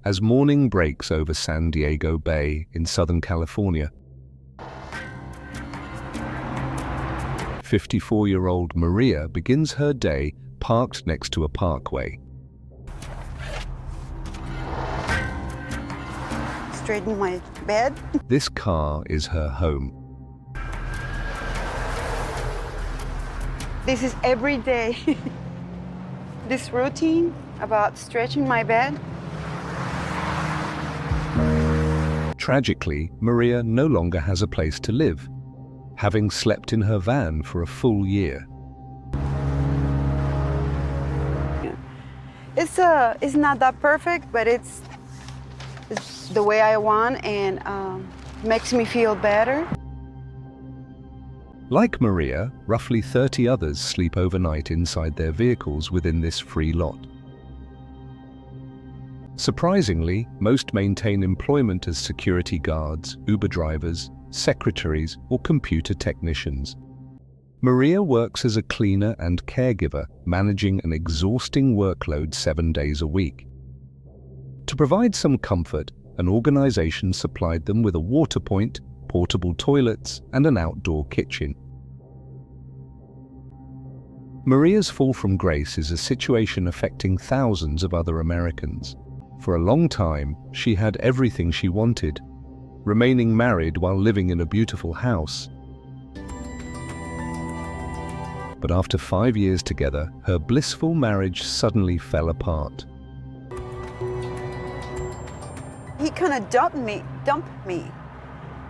As morning breaks over San Diego Bay in Southern California, 54-year-old Maria begins her day parked next to a parkway. Straighten my bed. This car is her home. This is every day. This routine about stretching my bed. Tragically, Maria no longer has a place to live, having slept in her van for a full year. It's not that perfect, but it's the way I want, and makes me feel better. Like Maria, roughly 30 others sleep overnight inside their vehicles within this free lot. Surprisingly, most maintain employment as security guards, Uber drivers, secretaries, or computer technicians. Maria works as a cleaner and caregiver, managing an exhausting workload 7 days a week. To provide some comfort, an organization supplied them with a water point, portable toilets, and an outdoor kitchen. Maria's fall from grace is a situation affecting thousands of other Americans. For a long time, she had everything she wanted, remaining married while living in a beautiful house. But after 5 years together, her blissful marriage suddenly fell apart. He kind of dumped me.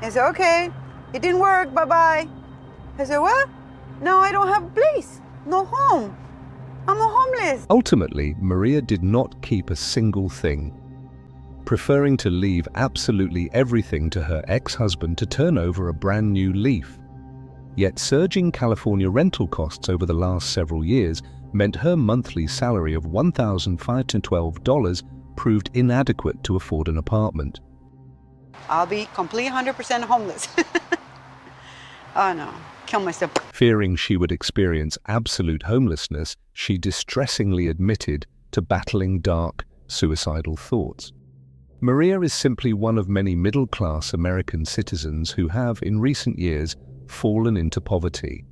He said, okay, it didn't work, bye-bye. I said, what? No, I don't have a place, no home. I'm a homeless. Ultimately, Maria did not keep a single thing, preferring to leave absolutely everything to her ex-husband to turn over a brand new leaf. Yet surging California rental costs over the last several years meant her monthly salary of $1,512 proved inadequate to afford an apartment. I'll be completely 100% homeless. Oh no, kill myself. Fearing she would experience absolute homelessness, she distressingly admitted to battling dark, suicidal thoughts. Maria is simply one of many middle-class American citizens who have, in recent years, fallen into poverty.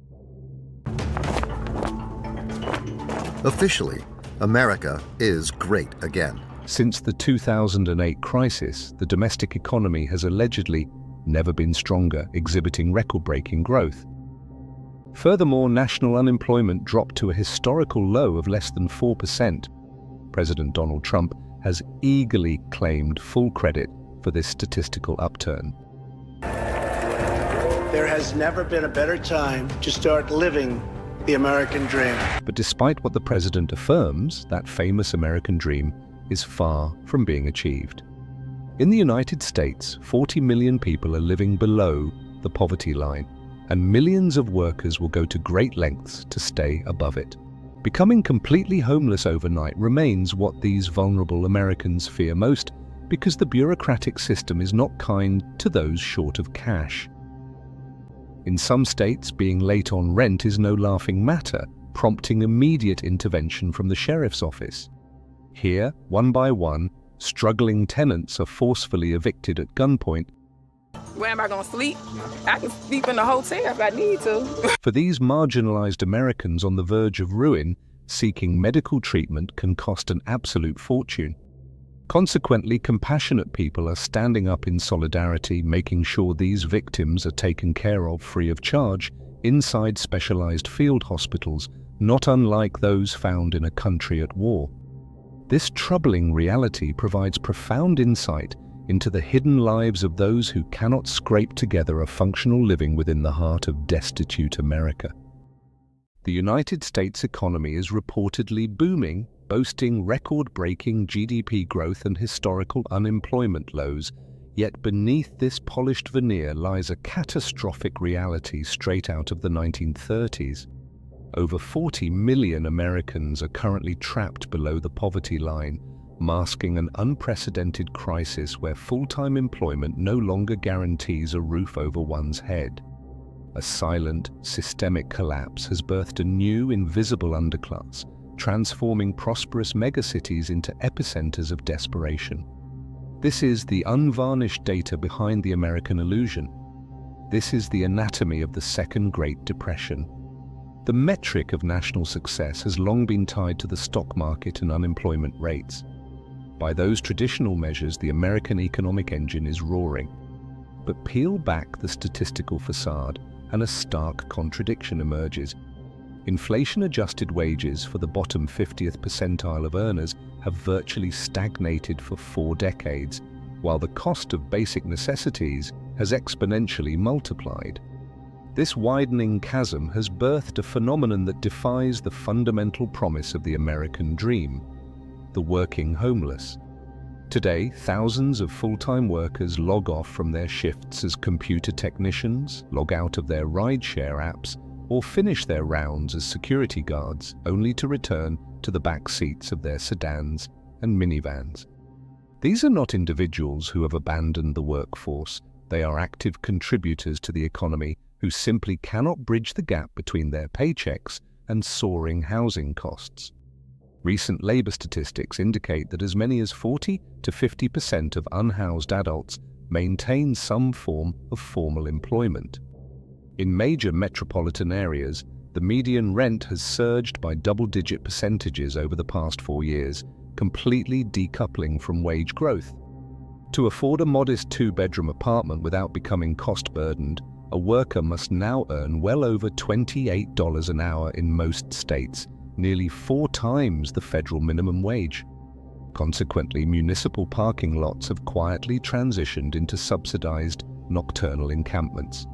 Officially, America is great again. Since the 2008 crisis, the domestic economy has allegedly never been stronger, exhibiting record-breaking growth. Furthermore, national unemployment dropped to a historical low of less than 4%. President Donald Trump has eagerly claimed full credit for this statistical upturn. There has never been a better time to start living the American dream. But despite what the president affirms, that famous American dream is far from being achieved. In the United States, 40 million people are living below the poverty line, and millions of workers will go to great lengths to stay above it. Becoming completely homeless overnight remains what these vulnerable Americans fear most, because the bureaucratic system is not kind to those short of cash. In some states, being late on rent is no laughing matter, prompting immediate intervention from the sheriff's office. Here, one by one, struggling tenants are forcefully evicted at gunpoint. Where am I going to sleep? I can sleep in the hotel if I need to. For these marginalized Americans on the verge of ruin, seeking medical treatment can cost an absolute fortune. Consequently, compassionate people are standing up in solidarity, making sure these victims are taken care of free of charge inside specialized field hospitals, not unlike those found in a country at war. This troubling reality provides profound insight into the hidden lives of those who cannot scrape together a functional living within the heart of destitute America. The United States economy is reportedly booming, boasting record-breaking GDP growth and historical unemployment lows, yet beneath this polished veneer lies a catastrophic reality straight out of the 1930s. Over 40 million Americans are currently trapped below the poverty line, masking an unprecedented crisis where full-time employment no longer guarantees a roof over one's head. A silent, systemic collapse has birthed a new, invisible underclass, transforming prosperous megacities into epicenters of desperation. This is the unvarnished data behind the American illusion. This is the anatomy of the Second Great Depression. The metric of national success has long been tied to the stock market and unemployment rates. By those traditional measures, the American economic engine is roaring. But peel back the statistical facade, and a stark contradiction emerges. Inflation-adjusted wages for the bottom 50th percentile of earners have virtually stagnated for 4 decades, while the cost of basic necessities has exponentially multiplied. This widening chasm has birthed a phenomenon that defies the fundamental promise of the American dream: the working homeless. Today, thousands of full-time workers log off from their shifts as computer technicians, log out of their rideshare apps, or finish their rounds as security guards, only to return to the back seats of their sedans and minivans. These are not individuals who have abandoned the workforce. They are active contributors to the economy who simply cannot bridge the gap between their paychecks and soaring housing costs. Recent labor statistics indicate that as many as 40 to 50% of unhoused adults maintain some form of formal employment. In major metropolitan areas, the median rent has surged by double-digit percentages over the past 4 years, completely decoupling from wage growth. To afford a modest 2-bedroom apartment without becoming cost-burdened, a worker must now earn well over $28 an hour in most states, nearly 4 times the federal minimum wage. Consequently, municipal parking lots have quietly transitioned into subsidized nocturnal encampments.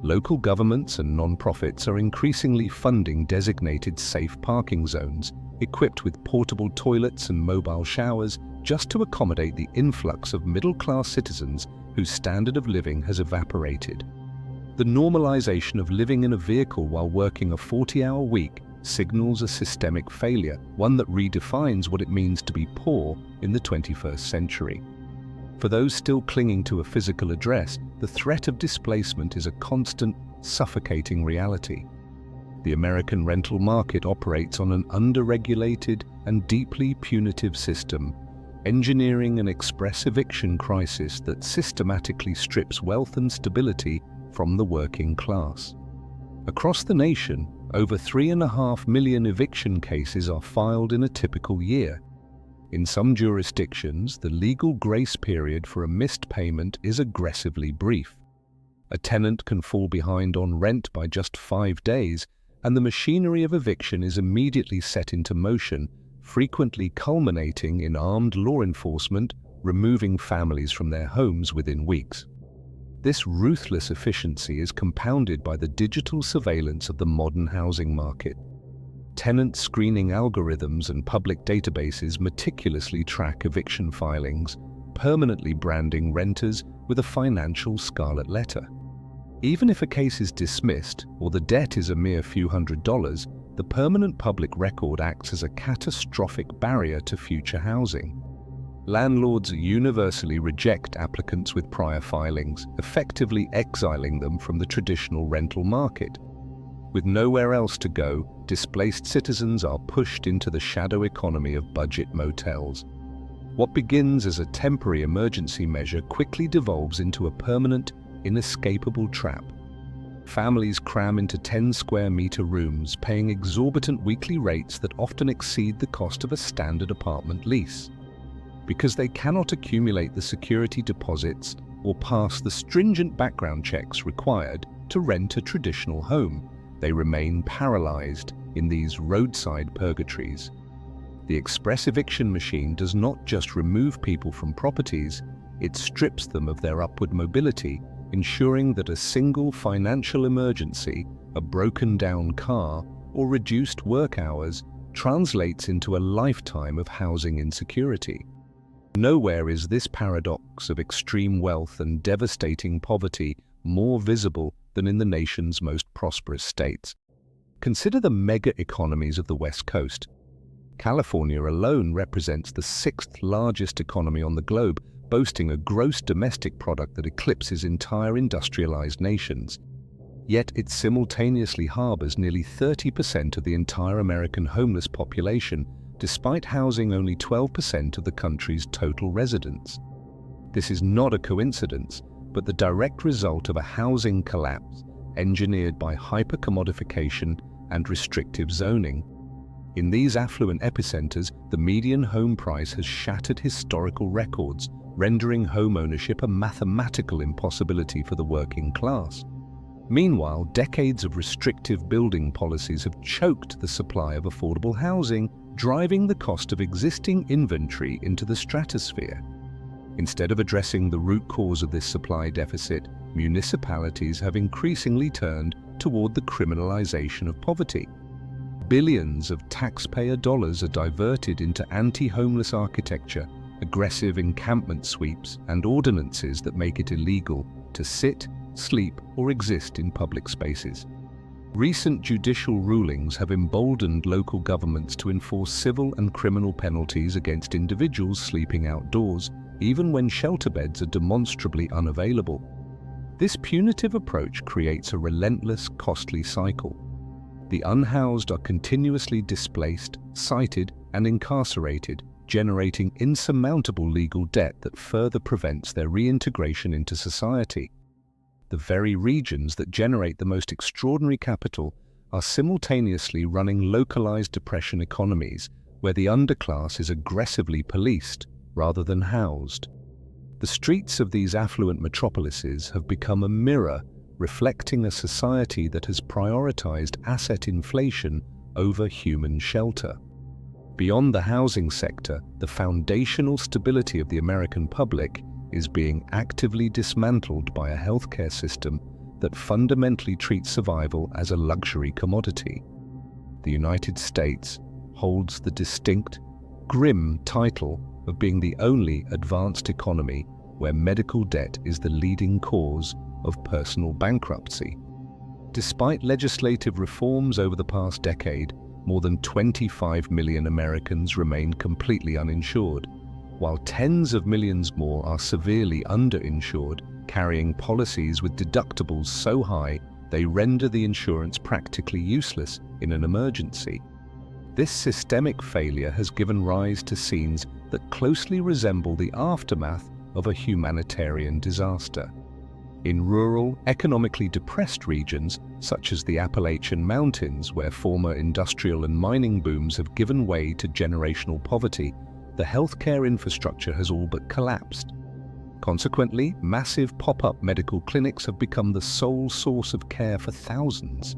Local governments and non-profits are increasingly funding designated safe parking zones, equipped with portable toilets and mobile showers, just to accommodate the influx of middle-class citizens whose standard of living has evaporated. The normalization of living in a vehicle while working a 40-hour week signals a systemic failure, one that redefines what it means to be poor in the 21st century. For those still clinging to a physical address, the threat of displacement is a constant, suffocating reality. The American rental market operates on an under-regulated and deeply punitive system, engineering an express eviction crisis that systematically strips wealth and stability from the working class. Across the nation, over 3.5 million eviction cases are filed in a typical year. In some jurisdictions, the legal grace period for a missed payment is aggressively brief. A tenant can fall behind on rent by just 5 days, and the machinery of eviction is immediately set into motion, frequently culminating in armed law enforcement removing families from their homes within weeks. This ruthless efficiency is compounded by the digital surveillance of the modern housing market. Tenant screening algorithms and public databases meticulously track eviction filings, permanently branding renters with a financial scarlet letter. Even if a case is dismissed or the debt is a mere few $100s, the permanent public record acts as a catastrophic barrier to future housing. Landlords universally reject applicants with prior filings, effectively exiling them from the traditional rental market. With nowhere else to go, displaced citizens are pushed into the shadow economy of budget motels. What begins as a temporary emergency measure quickly devolves into a permanent, inescapable trap. Families cram into 10-square-meter rooms, paying exorbitant weekly rates that often exceed the cost of a standard apartment lease. Because they cannot accumulate the security deposits or pass the stringent background checks required to rent a traditional home, they remain paralyzed in these roadside purgatories. The express eviction machine does not just remove people from properties, it strips them of their upward mobility, ensuring that a single financial emergency, a broken-down car, or reduced work hours translates into a lifetime of housing insecurity. Nowhere is this paradox of extreme wealth and devastating poverty more visible than in the nation's most prosperous states. Consider the mega-economies of the West Coast. California alone represents the 6th largest economy on the globe, boasting a gross domestic product that eclipses entire industrialized nations. Yet it simultaneously harbors nearly 30% of the entire American homeless population, despite housing only 12% of the country's total residents. This is not a coincidence, but the direct result of a housing collapse engineered by hyper-commodification and restrictive zoning. In these affluent epicenters, the median home price has shattered historical records, rendering home ownership a mathematical impossibility for the working class. Meanwhile, decades of restrictive building policies have choked the supply of affordable housing, driving the cost of existing inventory into the stratosphere. Instead of addressing the root cause of this supply deficit, municipalities have increasingly turned toward the criminalization of poverty. Billions of taxpayer dollars are diverted into anti-homeless architecture, aggressive encampment sweeps, and ordinances that make it illegal to sit, sleep, or exist in public spaces. Recent judicial rulings have emboldened local governments to enforce civil and criminal penalties against individuals sleeping outdoors, even when shelter beds are demonstrably unavailable. This punitive approach creates a relentless, costly cycle. The unhoused are continuously displaced, cited, and incarcerated, generating insurmountable legal debt that further prevents their reintegration into society. The very regions that generate the most extraordinary capital are simultaneously running localized depression economies where the underclass is aggressively policed rather than housed. The streets of these affluent metropolises have become a mirror reflecting a society that has prioritized asset inflation over human shelter. Beyond the housing sector, the foundational stability of the American public is being actively dismantled by a healthcare system that fundamentally treats survival as a luxury commodity. The United States holds the distinct, grim title of being the only advanced economy where medical debt is the leading cause of personal bankruptcy. Despite legislative reforms over the past decade, more than 25 million Americans remain completely uninsured, while tens of millions more are severely underinsured, carrying policies with deductibles so high they render the insurance practically useless in an emergency. This systemic failure has given rise to scenes that closely resemble the aftermath of a humanitarian disaster. In rural, economically depressed regions, such as the Appalachian Mountains, where former industrial and mining booms have given way to generational poverty, the healthcare infrastructure has all but collapsed. Consequently, massive pop-up medical clinics have become the sole source of care for thousands.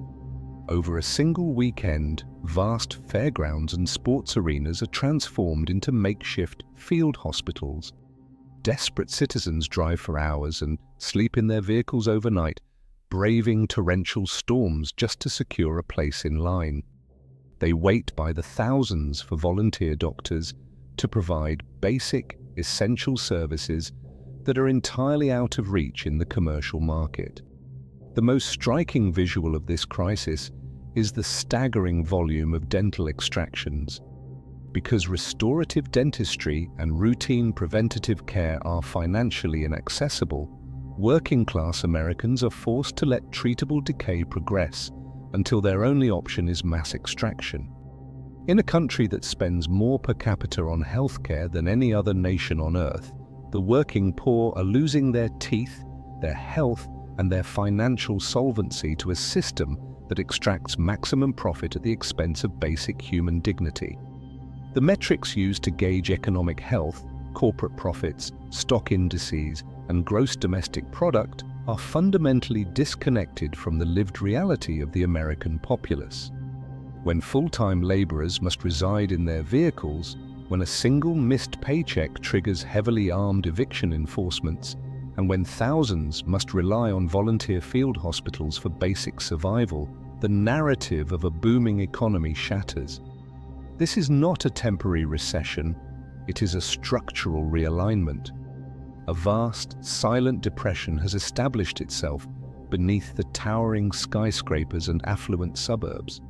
Over a single weekend, vast fairgrounds and sports arenas are transformed into makeshift field hospitals. Desperate citizens drive for hours and sleep in their vehicles overnight, braving torrential storms just to secure a place in line. They wait by the thousands for volunteer doctors to provide basic, essential services that are entirely out of reach in the commercial market. The most striking visual of this crisis is the staggering volume of dental extractions. Because restorative dentistry and routine preventative care are financially inaccessible, working-class Americans are forced to let treatable decay progress until their only option is mass extraction. In a country that spends more per capita on healthcare than any other nation on Earth, the working poor are losing their teeth, their health, and their financial solvency to a system that extracts maximum profit at the expense of basic human dignity. The metrics used to gauge economic health, corporate profits, stock indices, and gross domestic product are fundamentally disconnected from the lived reality of the American populace. When full-time laborers must reside in their vehicles, when a single missed paycheck triggers heavily armed eviction enforcements, and when thousands must rely on volunteer field hospitals for basic survival, the narrative of a booming economy shatters. This is not a temporary recession, it is a structural realignment. A vast, silent depression has established itself beneath the towering skyscrapers and affluent suburbs.